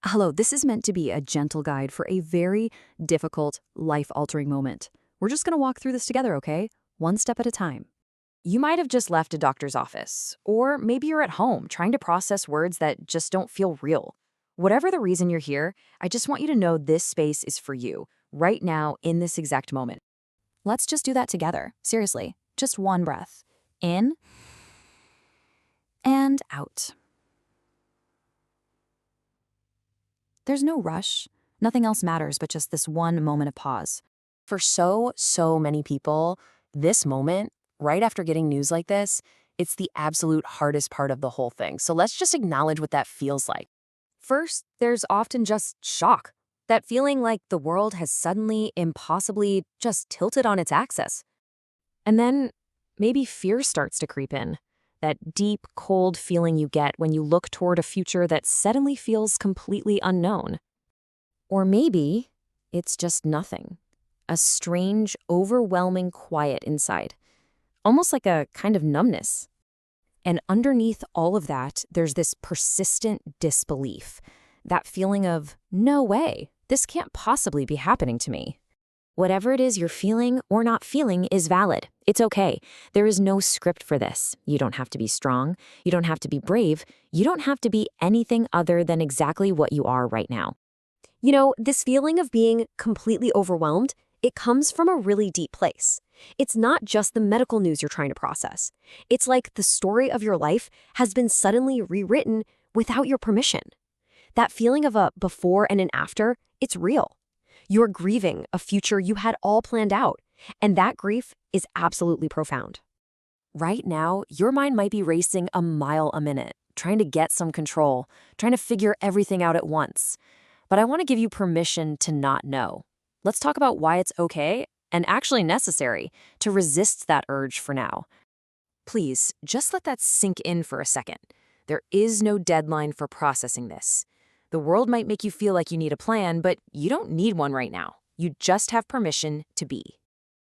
Hello, this is meant to be a gentle guide for a very difficult, life-altering moment. We're just going to walk through this together, okay? One step at a time. You might have just left a doctor's office, or maybe you're at home trying to process words that just don't feel real. Whatever the reason you're here, I just want you to know this space is for you, right now, in this exact moment. Let's just do that together. Seriously, just one breath. In and out. There's no rush. Nothing else matters but just this one moment of pause. For so many people, this moment, right after getting news like this, it's the absolute hardest part of the whole thing. So let's just acknowledge what that feels like. First, there's often just shock. That feeling like the world has suddenly, impossibly just tilted on its axis. And then maybe fear starts to creep in. That deep, cold feeling you get when you look toward a future that suddenly feels completely unknown. Or maybe it's just nothing. A strange, overwhelming quiet inside. Almost like a kind of numbness. And underneath all of that, there's this persistent disbelief. That feeling of, no way, this can't possibly be happening to me. Whatever it is you're feeling or not feeling is valid. It's okay. There is no script for this. You don't have to be strong. You don't have to be brave. You don't have to be anything other than exactly what you are right now. You know, this feeling of being completely overwhelmed, it comes from a really deep place. It's not just the medical news you're trying to process. It's like the story of your life has been suddenly rewritten without your permission. That feeling of a before and an after, it's real. You're grieving a future you had all planned out, and that grief is absolutely profound. Right now, your mind might be racing a mile a minute, trying to get some control, trying to figure everything out at once. But I want to give you permission to not know. Let's talk about why it's okay, and actually necessary, to resist that urge for now. Please, just let that sink in for a second. There is no deadline for processing this. The world might make you feel like you need a plan, but you don't need one right now. You just have permission to be.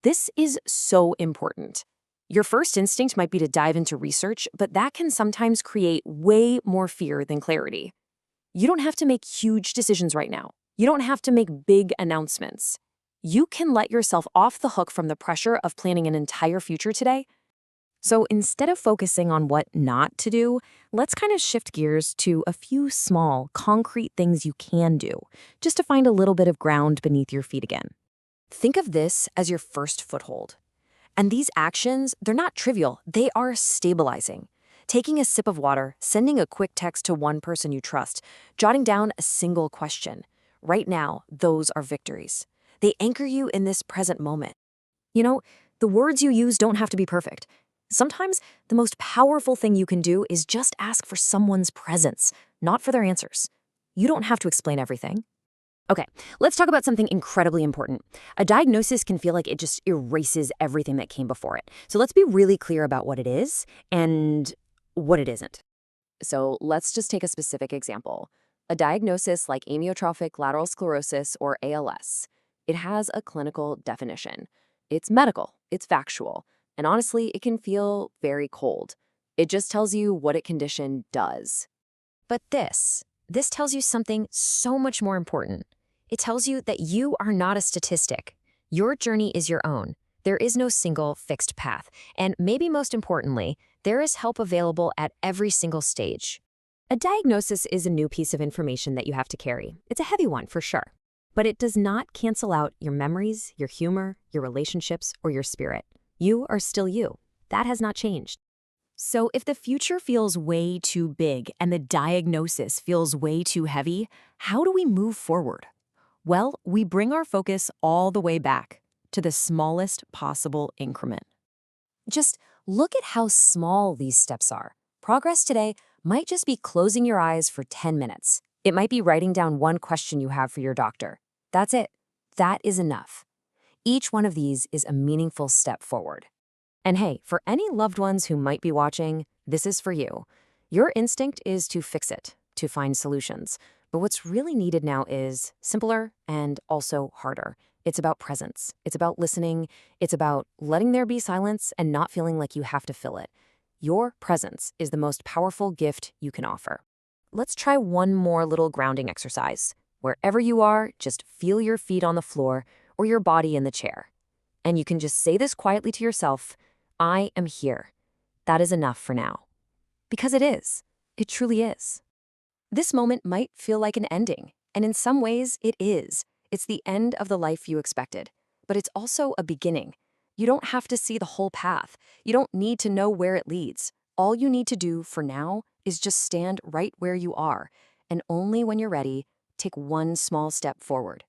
This is so important. Your first instinct might be to dive into research, but that can sometimes create way more fear than clarity. You don't have to make huge decisions right now. You don't have to make big announcements. You can let yourself off the hook from the pressure of planning an entire future today. So instead of focusing on what not to do, let's kind of shift gears to a few small, concrete things you can do, just to find a little bit of ground beneath your feet again. Think of this as your first foothold. And these actions, they're not trivial, they are stabilizing. Taking a sip of water, sending a quick text to one person you trust, jotting down a single question. Right now, those are victories. They anchor you in this present moment. You know, the words you use don't have to be perfect. Sometimes the most powerful thing you can do is just ask for someone's presence, not for their answers. You don't have to explain everything. Okay, let's talk about something incredibly important. A diagnosis can feel like it just erases everything that came before it. So let's be really clear about what it is and what it isn't. So let's just take a specific example. A diagnosis like amyotrophic lateral sclerosis or ALS. It has a clinical definition. It's medical, it's factual. And honestly, it can feel very cold. It just tells you what a condition does. But this tells you something so much more important. It tells you that you are not a statistic. Your journey is your own. There is no single fixed path. And maybe most importantly, there is help available at every single stage. A diagnosis is a new piece of information that you have to carry. It's a heavy one for sure. But it does not cancel out your memories, your humor, your relationships, or your spirit. You are still you. That has not changed. So if the future feels way too big and the diagnosis feels way too heavy, how do we move forward? Well, we bring our focus all the way back to the smallest possible increment. Just look at how small these steps are. Progress today might just be closing your eyes for 10 minutes. It might be writing down one question you have for your doctor. That's it. That is enough. Each one of these is a meaningful step forward. And hey, for any loved ones who might be watching, this is for you. Your instinct is to fix it, to find solutions. But what's really needed now is simpler and also harder. It's about presence. It's about listening. It's about letting there be silence and not feeling like you have to fill it. Your presence is the most powerful gift you can offer. Let's try one more little grounding exercise. Wherever you are, just feel your feet on the floor or your body in the chair. And you can just say this quietly to yourself, I am here. That is enough for now. Because it is. It truly is. This moment might feel like an ending, and in some ways it is. It's the end of the life you expected, but it's also a beginning. You don't have to see the whole path. You don't need to know where it leads. All you need to do for now is just stand right where you are, and only when you're ready, take one small step forward.